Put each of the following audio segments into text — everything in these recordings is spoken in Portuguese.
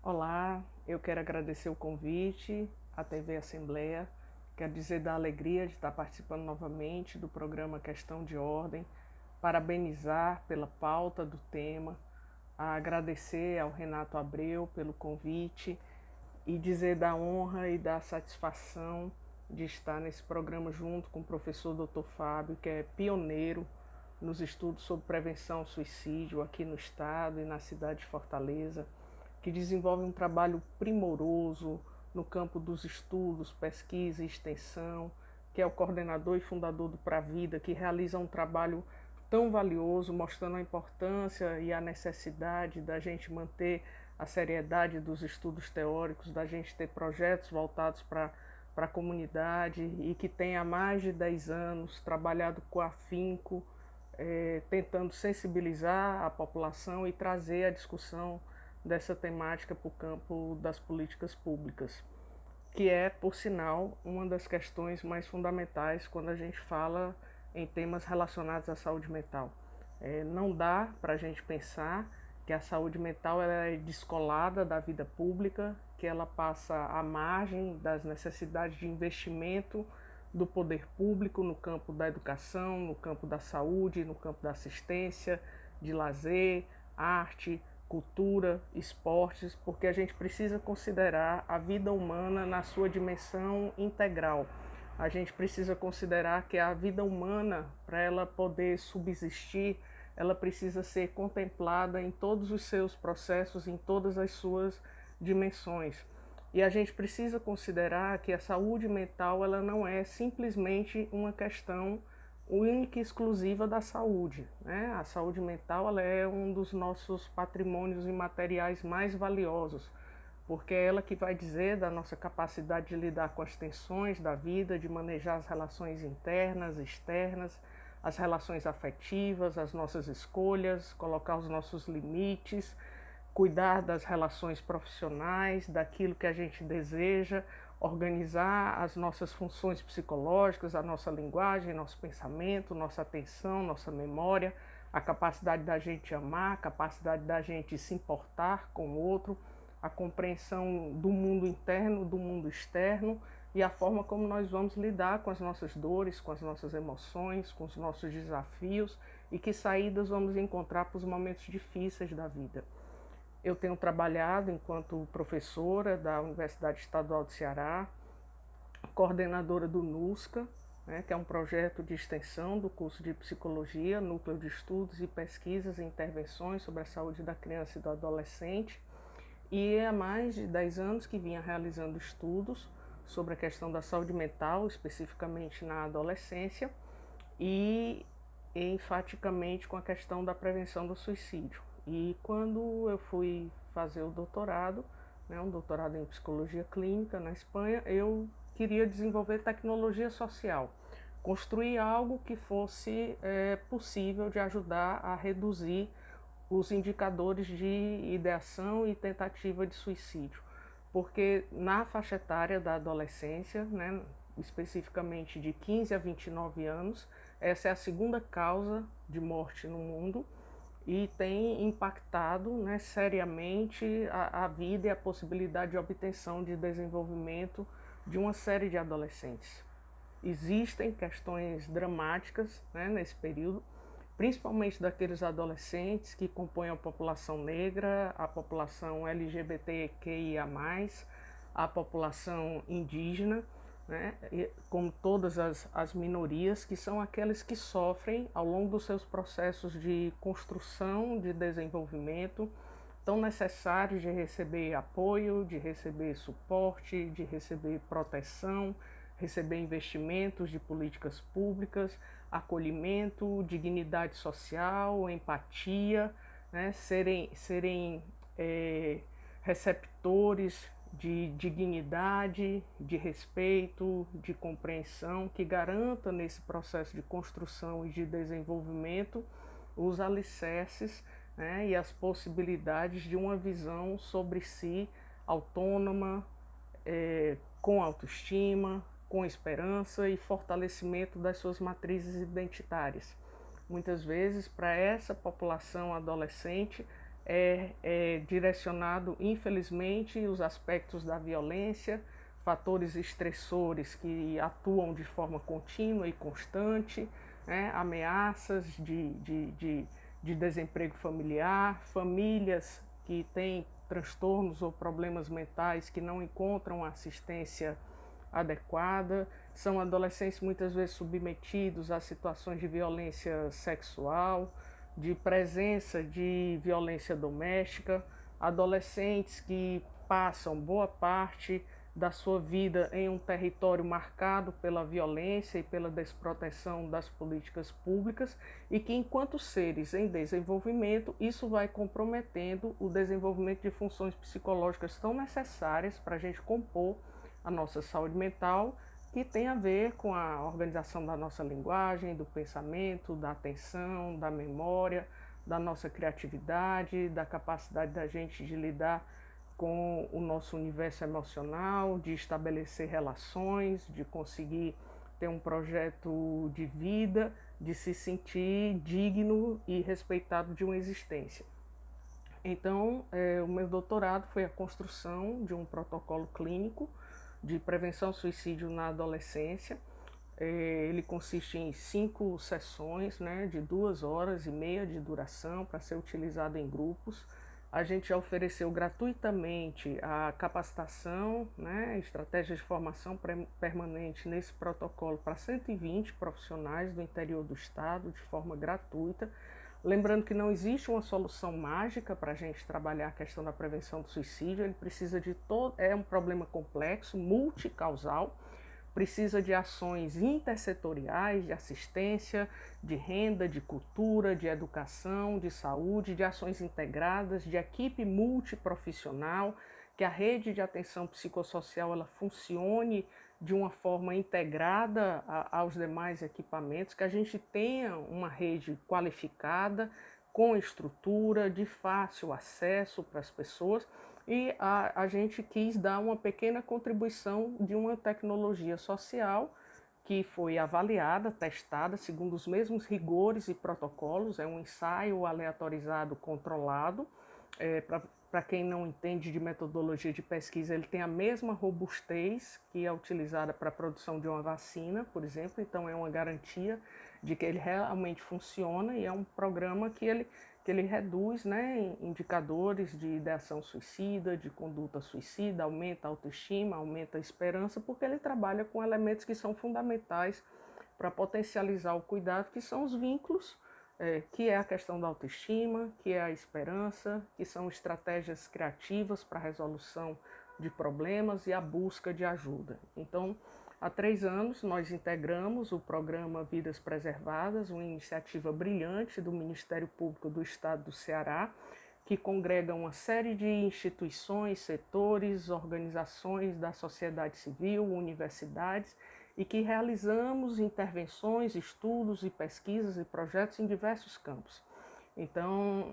Olá, eu quero agradecer o convite à TV Assembleia. Quero dizer da alegria de estar participando novamente do programa Questão de Ordem, parabenizar pela pauta do tema, agradecer ao Renato Abreu pelo convite e dizer da honra e da satisfação de estar nesse programa junto com o professor Dr. Fábio, que é pioneiro nos estudos sobre prevenção ao suicídio aqui no estado e na cidade de Fortaleza, que desenvolve um trabalho primoroso no campo dos estudos, pesquisa e extensão, que é o coordenador e fundador do Pra Vida, que realiza um trabalho tão valioso, mostrando a importância e a necessidade da gente manter a seriedade dos estudos teóricos, da gente ter projetos voltados para a comunidade e que tem há mais de 10 anos trabalhado com afinco, tentando sensibilizar a população e trazer a discussão dessa temática para o campo das políticas públicas, que é, por sinal, uma das questões mais fundamentais quando a gente fala em temas relacionados à saúde mental. Não dá para a gente pensar que a saúde mental ela é descolada da vida pública, que ela passa à margem das necessidades de investimento do poder público no campo da educação, no campo da saúde, no campo da assistência, de lazer, arte, cultura, esportes, porque a gente precisa considerar a vida humana na sua dimensão integral. A gente precisa considerar que a vida humana, para ela poder subsistir, ela precisa ser contemplada em todos os seus processos, em todas as suas dimensões. E a gente precisa considerar que a saúde mental ela não é simplesmente uma questão única e exclusiva da saúde, né? A saúde mental ela é um dos nossos patrimônios imateriais mais valiosos, porque é ela que vai dizer da nossa capacidade de lidar com as tensões da vida, de manejar as relações internas, externas, as relações afetivas, as nossas escolhas, colocar os nossos limites, cuidar das relações profissionais, daquilo que a gente deseja, organizar as nossas funções psicológicas, a nossa linguagem, nosso pensamento, nossa atenção, nossa memória, a capacidade da gente amar, a capacidade da gente se importar com o outro, a compreensão do mundo interno, do mundo externo e a forma como nós vamos lidar com as nossas dores, com as nossas emoções, com os nossos desafios e que saídas vamos encontrar para os momentos difíceis da vida. Eu tenho trabalhado enquanto professora da Universidade Estadual do Ceará, coordenadora do NUSCA, né, que é um projeto de extensão do curso de Psicologia, Núcleo de Estudos e Pesquisas e Intervenções sobre a Saúde da Criança e do Adolescente, e há mais de 10 anos que vinha realizando estudos sobre a questão da saúde mental, especificamente na adolescência, e enfaticamente com a questão da prevenção do suicídio. E quando eu fui fazer o doutorado, né, um doutorado em psicologia clínica na Espanha, eu queria desenvolver tecnologia social, construir algo que fosse possível de ajudar a reduzir os indicadores de ideação e tentativa de suicídio. Porque na faixa etária da adolescência, né, especificamente de 15 a 29 anos, essa é a segunda causa de morte no mundo e tem impactado, né, seriamente a vida e a possibilidade de obtenção de desenvolvimento de uma série de adolescentes. Existem questões dramáticas, né, nesse período, principalmente daqueles adolescentes que compõem a população negra, a população LGBTQIA+, a população indígena, né, como todas as minorias, que são aqueles que sofrem ao longo dos seus processos de construção, de desenvolvimento, tão necessários de receber apoio, de receber suporte, de receber proteção, receber investimentos de políticas públicas, acolhimento, dignidade social, empatia, né, serem receptores de dignidade, de respeito, de compreensão, que garanta nesse processo de construção e de desenvolvimento os alicerces, né, e as possibilidades de uma visão sobre si autônoma, com autoestima, com esperança e fortalecimento das suas matrizes identitárias. Muitas vezes, para essa população adolescente, é direcionado, infelizmente, os aspectos da violência, fatores estressores que atuam de forma contínua e constante, né? Ameaças de desemprego familiar, famílias que têm transtornos ou problemas mentais que não encontram assistência adequada, são adolescentes muitas vezes submetidos a situações de violência sexual, de presença de violência doméstica, adolescentes que passam boa parte da sua vida em um território marcado pela violência e pela desproteção das políticas públicas e que, enquanto seres em desenvolvimento, isso vai comprometendo o desenvolvimento de funções psicológicas tão necessárias para a gente compor a nossa saúde mental, que tem a ver com a organização da nossa linguagem, do pensamento, da atenção, da memória, da nossa criatividade, da capacidade da gente de lidar com o nosso universo emocional, de estabelecer relações, de conseguir ter um projeto de vida, de se sentir digno e respeitado de uma existência. Então, o meu doutorado foi a construção de um protocolo clínico de prevenção ao suicídio na adolescência. Ele consiste em 5 sessões, né, de 2 horas e meia de duração para ser utilizado em grupos. A gente já ofereceu gratuitamente a capacitação, né, estratégias de formação permanente nesse protocolo para 120 profissionais do interior do estado, de forma gratuita. Lembrando que não existe uma solução mágica para a gente trabalhar a questão da prevenção do suicídio, ele precisa de todo, é um problema complexo, multicausal, precisa de ações intersetoriais, de assistência, de renda, de cultura, de educação, de saúde, de ações integradas, de equipe multiprofissional, que a rede de atenção psicossocial ela funcione de uma forma integrada aos demais equipamentos, que a gente tenha uma rede qualificada, com estrutura, de fácil acesso para as pessoas, e a gente quis dar uma pequena contribuição de uma tecnologia social que foi avaliada, testada segundo os mesmos rigores e protocolos, é um ensaio aleatorizado controlado. Para quem não entende de metodologia de pesquisa, ele tem a mesma robustez que é utilizada para a produção de uma vacina, por exemplo, então é uma garantia de que ele realmente funciona e é um programa que ele reduz, né, indicadores de ideação suicida, de conduta suicida, aumenta a autoestima, aumenta a esperança, porque ele trabalha com elementos que são fundamentais para potencializar o cuidado, que são os vínculos, que é a questão da autoestima, que é a esperança, que são estratégias criativas para a resolução de problemas e a busca de ajuda. Então, há 3 anos, nós integramos o programa Vidas Preservadas, uma iniciativa brilhante do Ministério Público do Estado do Ceará, que congrega uma série de instituições, setores, organizações da sociedade civil, universidades, e que realizamos intervenções, estudos e pesquisas e projetos em diversos campos. Então,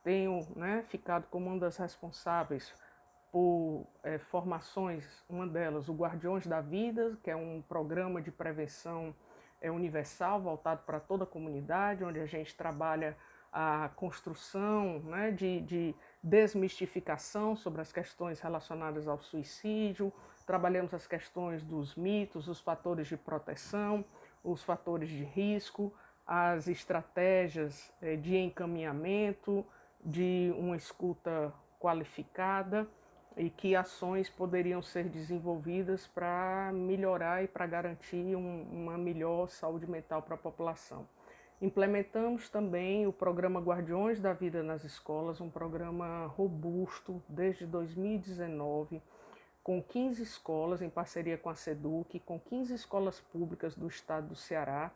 tenho, né, ficado como uma das responsáveis por formações, uma delas, o Guardiões da Vida, que é um programa de prevenção universal, voltado para toda a comunidade, onde a gente trabalha a construção, né, de desmistificação sobre as questões relacionadas ao suicídio, trabalhamos as questões dos mitos, os fatores de proteção, os fatores de risco, as estratégias de encaminhamento, de uma escuta qualificada e que ações poderiam ser desenvolvidas para melhorar e para garantir uma melhor saúde mental para a população. Implementamos também o programa Guardiões da Vida nas Escolas, um programa robusto desde 2019, com 15 escolas, em parceria com a SEDUC, com 15 escolas públicas do estado do Ceará,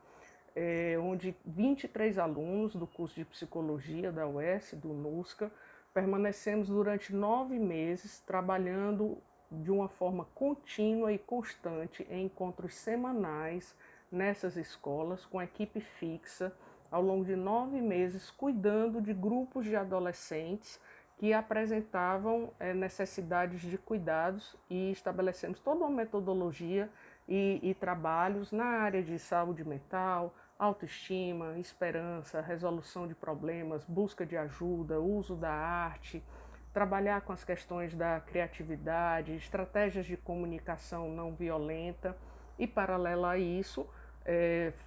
onde 23 alunos do curso de Psicologia da UES, do NUSCA, permanecemos durante 9 meses trabalhando de uma forma contínua e constante em encontros semanais nessas escolas, com equipe fixa, ao longo de 9 meses, cuidando de grupos de adolescentes que apresentavam necessidades de cuidados, e estabelecemos toda uma metodologia e trabalhos na área de saúde mental, autoestima, esperança, resolução de problemas, busca de ajuda, uso da arte, trabalhar com as questões da criatividade, estratégias de comunicação não violenta e, paralelo a isso,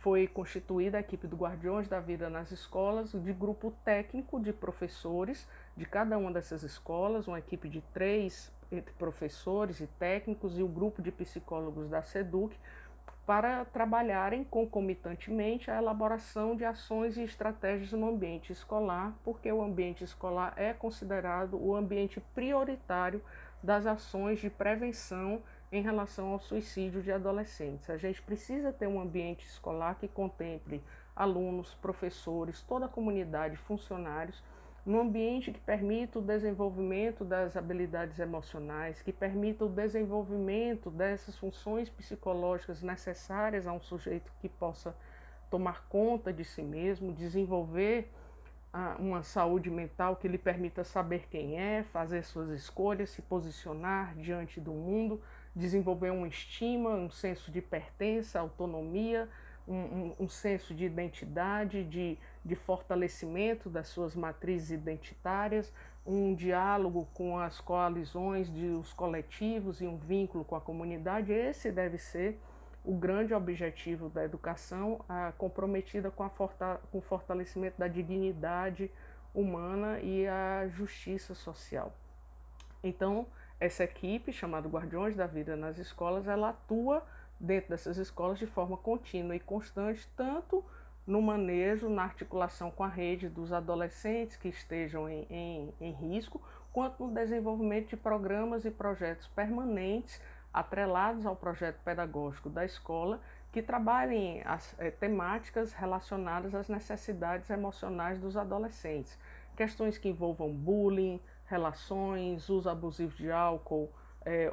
foi constituída a equipe do Guardiões da Vida nas escolas, de grupo técnico de professores de cada uma dessas escolas, uma equipe de 3 entre professores e técnicos e o grupo de psicólogos da SEDUC, para trabalharem concomitantemente a elaboração de ações e estratégias no ambiente escolar, porque o ambiente escolar é considerado o ambiente prioritário das ações de prevenção em relação ao suicídio de adolescentes. A gente precisa ter um ambiente escolar que contemple alunos, professores, toda a comunidade, funcionários, num ambiente que permita o desenvolvimento das habilidades emocionais, que permita o desenvolvimento dessas funções psicológicas necessárias a um sujeito que possa tomar conta de si mesmo, desenvolver uma saúde mental que lhe permita saber quem é, fazer suas escolhas, se posicionar diante do mundo, desenvolver uma estima, um senso de pertença, autonomia, um senso de identidade, de fortalecimento das suas matrizes identitárias, um diálogo com as coalizões dos coletivos e um vínculo com a comunidade. Esse deve ser o grande objetivo da educação, comprometida com o fortalecimento da dignidade humana e a justiça social. Então, essa equipe, chamada Guardiões da Vida nas escolas, ela atua dentro dessas escolas de forma contínua e constante, tanto no manejo, na articulação com a rede dos adolescentes que estejam em risco, quanto no desenvolvimento de programas e projetos permanentes atrelados ao projeto pedagógico da escola, que trabalhem as temáticas relacionadas às necessidades emocionais dos adolescentes. Questões que envolvam bullying, relações, uso abusivo de álcool,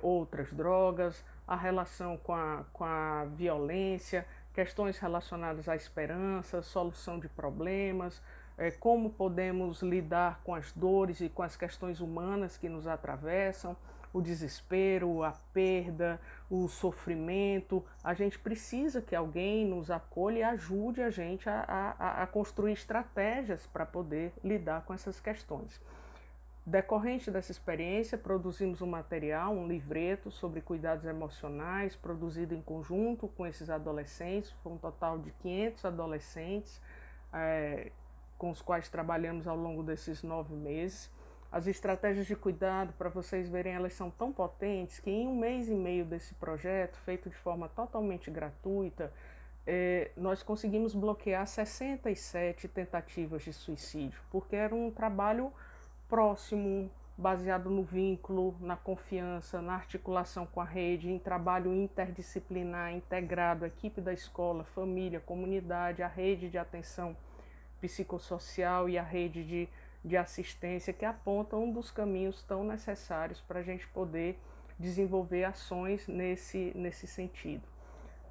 outras drogas, a relação com a violência, questões relacionadas à esperança, solução de problemas, como podemos lidar com as dores e com as questões humanas que nos atravessam, o desespero, a perda, o sofrimento. A gente precisa que alguém nos acolha e ajude a gente a construir estratégias para poder lidar com essas questões. Decorrente dessa experiência, produzimos um material, um livreto sobre cuidados emocionais, produzido em conjunto com esses adolescentes. Foi um total de 500 adolescentes com os quais trabalhamos ao longo desses 9 meses. As estratégias de cuidado, para vocês verem, elas são tão potentes que em 1 mês e meio desse projeto, feito de forma totalmente gratuita, nós conseguimos bloquear 67 tentativas de suicídio, porque era um trabalho próximo, baseado no vínculo, na confiança, na articulação com a rede, em trabalho interdisciplinar, integrado, equipe da escola, família, comunidade, a rede de atenção psicossocial e a rede de assistência, que apontam um dos caminhos tão necessários para a gente poder desenvolver ações nesse sentido.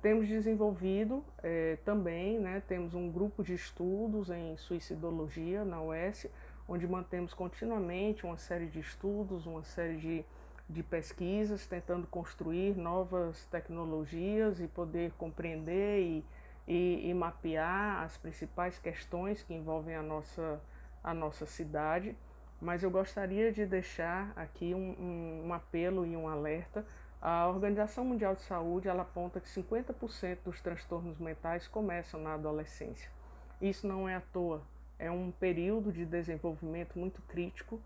Temos desenvolvido também, temos um grupo de estudos em suicidologia na UES, onde mantemos continuamente uma série de estudos, uma série de pesquisas, tentando construir novas tecnologias e poder compreender e mapear as principais questões que envolvem a nossa cidade. Mas eu gostaria de deixar aqui um apelo e um alerta. A Organização Mundial de Saúde, ela aponta que 50% dos transtornos mentais começam na adolescência. Isso não é à toa, é um período de desenvolvimento muito crítico,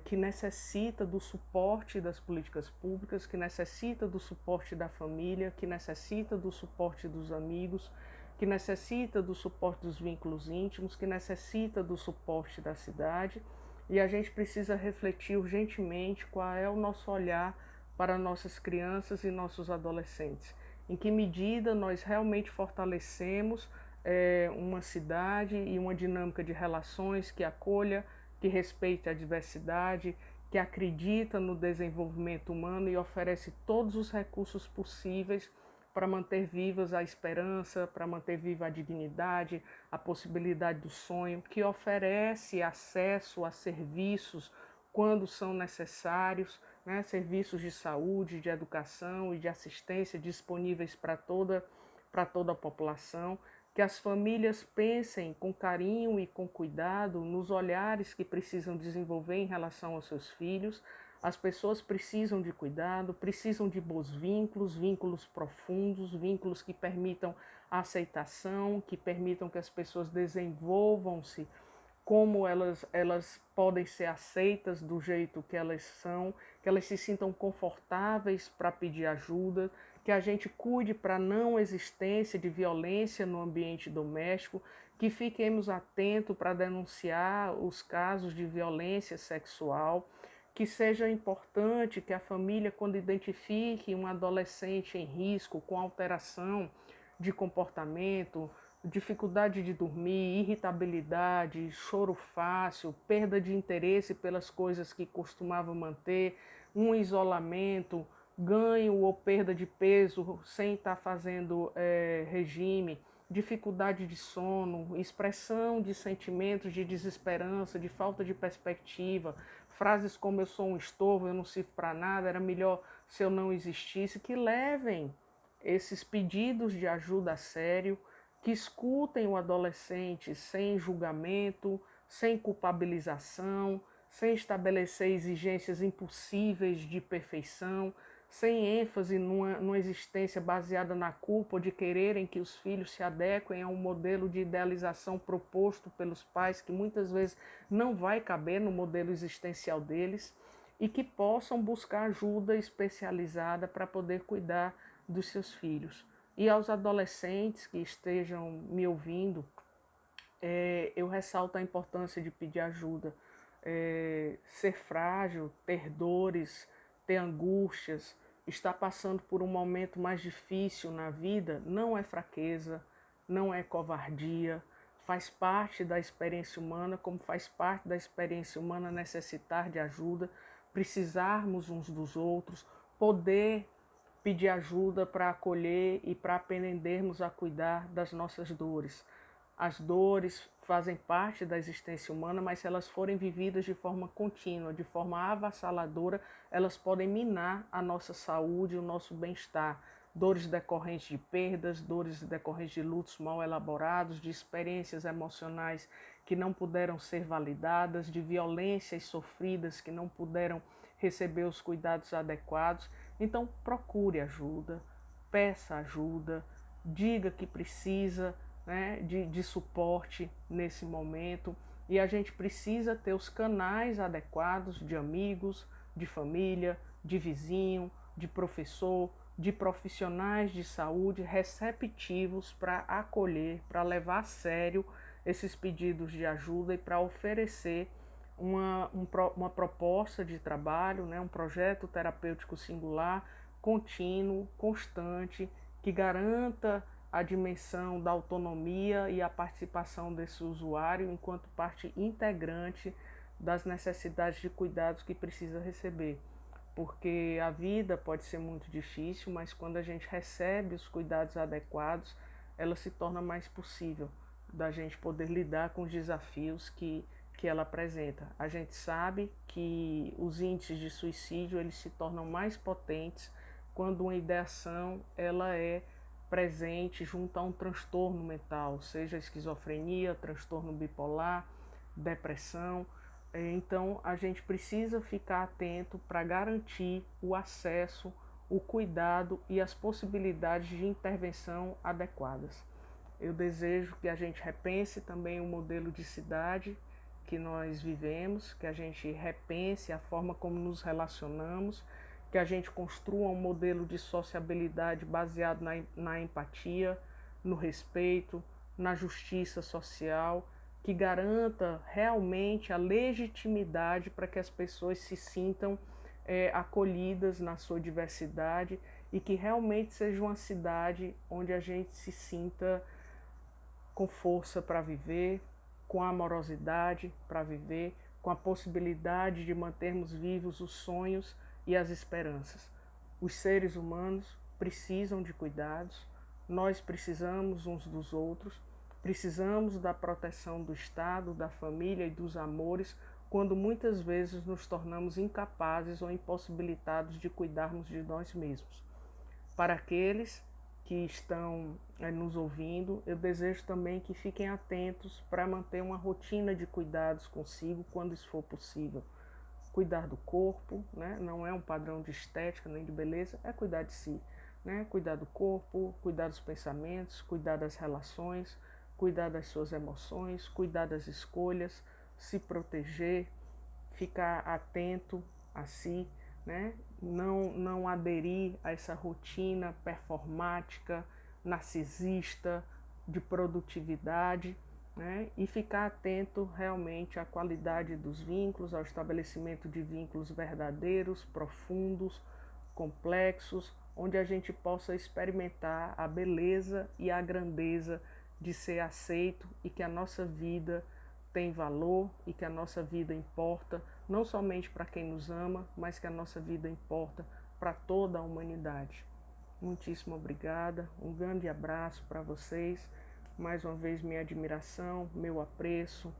que necessita do suporte das políticas públicas, que necessita do suporte da família, que necessita do suporte dos amigos, que necessita do suporte dos vínculos íntimos, que necessita do suporte da cidade. E a gente precisa refletir urgentemente qual é o nosso olhar para nossas crianças e nossos adolescentes. Em que medida nós realmente fortalecemos uma cidade e uma dinâmica de relações que acolha, que respeite a diversidade, que acredita no desenvolvimento humano e oferece todos os recursos possíveis para manter vivas a esperança, para manter viva a dignidade, a possibilidade do sonho, que oferece acesso a serviços quando são necessários, serviços de saúde, de educação e de assistência disponíveis para toda a população, que as famílias pensem com carinho e com cuidado nos olhares que precisam desenvolver em relação aos seus filhos. As pessoas precisam de cuidado, precisam de bons vínculos, vínculos profundos, vínculos que permitam a aceitação, que permitam que as pessoas desenvolvam-se como elas podem ser aceitas do jeito que elas são, que elas se sintam confortáveis para pedir ajuda, que a gente cuide para a não existência de violência no ambiente doméstico, que fiquemos atentos para denunciar os casos de violência sexual, que seja importante que a família, quando identifique um adolescente em risco com alteração de comportamento, dificuldade de dormir, irritabilidade, choro fácil, perda de interesse pelas coisas que costumava manter, um isolamento, ganho ou perda de peso sem estar fazendo regime, dificuldade de sono, expressão de sentimentos de desesperança, de falta de perspectiva, frases como eu sou um estorvo, eu não sirvo para nada, era melhor se eu não existisse, que levem esses pedidos de ajuda a sério, que escutem o adolescente sem julgamento, sem culpabilização, sem estabelecer exigências impossíveis de perfeição, sem ênfase numa existência baseada na culpa ou de quererem que os filhos se adequem a um modelo de idealização proposto pelos pais que muitas vezes não vai caber no modelo existencial deles, e que possam buscar ajuda especializada para poder cuidar dos seus filhos. E aos adolescentes que estejam me ouvindo, eu ressalto a importância de pedir ajuda. Ser frágil, ter dores, ter angústias, estar passando por um momento mais difícil na vida, não é fraqueza, não é covardia, faz parte da experiência humana, como faz parte da experiência humana necessitar de ajuda, precisarmos uns dos outros, poder pedir ajuda para acolher e para aprendermos a cuidar das nossas dores. As dores fazem parte da existência humana, mas se elas forem vividas de forma contínua, de forma avassaladora, elas podem minar a nossa saúde, o nosso bem-estar. Dores decorrentes de perdas, dores decorrentes de lutos mal elaborados, de experiências emocionais que não puderam ser validadas, de violências sofridas que não puderam receber os cuidados adequados. Então procure ajuda, peça ajuda, diga que precisa, né, de suporte nesse momento, e a gente precisa ter os canais adequados de amigos, de família, de vizinho, de professor, de profissionais de saúde receptivos para acolher, para levar a sério esses pedidos de ajuda e para oferecer uma proposta de trabalho, né, um projeto terapêutico singular, contínuo, constante, que garanta a dimensão da autonomia e a participação desse usuário enquanto parte integrante das necessidades de cuidados que precisa receber. Porque a vida pode ser muito difícil, mas quando a gente recebe os cuidados adequados, ela se torna mais possível da gente poder lidar com os desafios que ela apresenta. A gente sabe que os índices de suicídio eles se tornam mais potentes quando uma ideação ela é presente junto a um transtorno mental, seja esquizofrenia, transtorno bipolar, depressão. Então a gente precisa ficar atento para garantir o acesso, o cuidado e as possibilidades de intervenção adequadas. Eu desejo que a gente repense também o modelo de cidade que nós vivemos, que a gente repense a forma como nos relacionamos, que a gente construa um modelo de sociabilidade baseado na empatia, no respeito, na justiça social, que garanta realmente a legitimidade para que as pessoas se sintam acolhidas na sua diversidade e que realmente seja uma cidade onde a gente se sinta com força para viver, com amorosidade para viver, com a possibilidade de mantermos vivos os sonhos e as esperanças. Os seres humanos precisam de cuidados, nós precisamos uns dos outros, precisamos da proteção do Estado, da família e dos amores, quando muitas vezes nos tornamos incapazes ou impossibilitados de cuidarmos de nós mesmos. Para aqueles que estão nos ouvindo, eu desejo também que fiquem atentos para manter uma rotina de cuidados consigo quando isso for possível. Cuidar do corpo, né? Não é um padrão de estética nem de beleza, é cuidar de si. Né? Cuidar do corpo, cuidar dos pensamentos, cuidar das relações, cuidar das suas emoções, cuidar das escolhas, se proteger, ficar atento a si, né? Não aderir a essa rotina performática, narcisista, de produtividade, né? E ficar atento realmente à qualidade dos vínculos, ao estabelecimento de vínculos verdadeiros, profundos, complexos, onde a gente possa experimentar a beleza e a grandeza de ser aceito e que a nossa vida tem valor e que a nossa vida importa, não somente para quem nos ama, mas que a nossa vida importa para toda a humanidade. Muitíssimo obrigada, um grande abraço para vocês, mais uma vez minha admiração, meu apreço,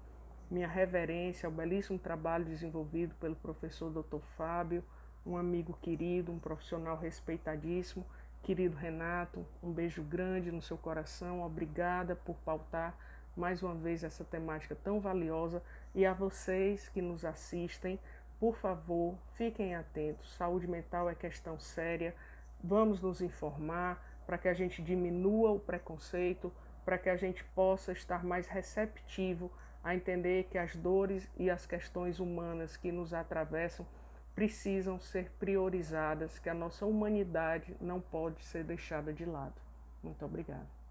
minha reverência ao belíssimo trabalho desenvolvido pelo professor Dr. Fábio, um amigo querido, um profissional respeitadíssimo. Querido Renato, um beijo grande no seu coração, obrigada por pautar mais uma vez essa temática tão valiosa, e a vocês que nos assistem, por favor, fiquem atentos, saúde mental é questão séria, vamos nos informar para que a gente diminua o preconceito, para que a gente possa estar mais receptivo a entender que as dores e as questões humanas que nos atravessam precisam ser priorizadas, que a nossa humanidade não pode ser deixada de lado. Muito obrigada.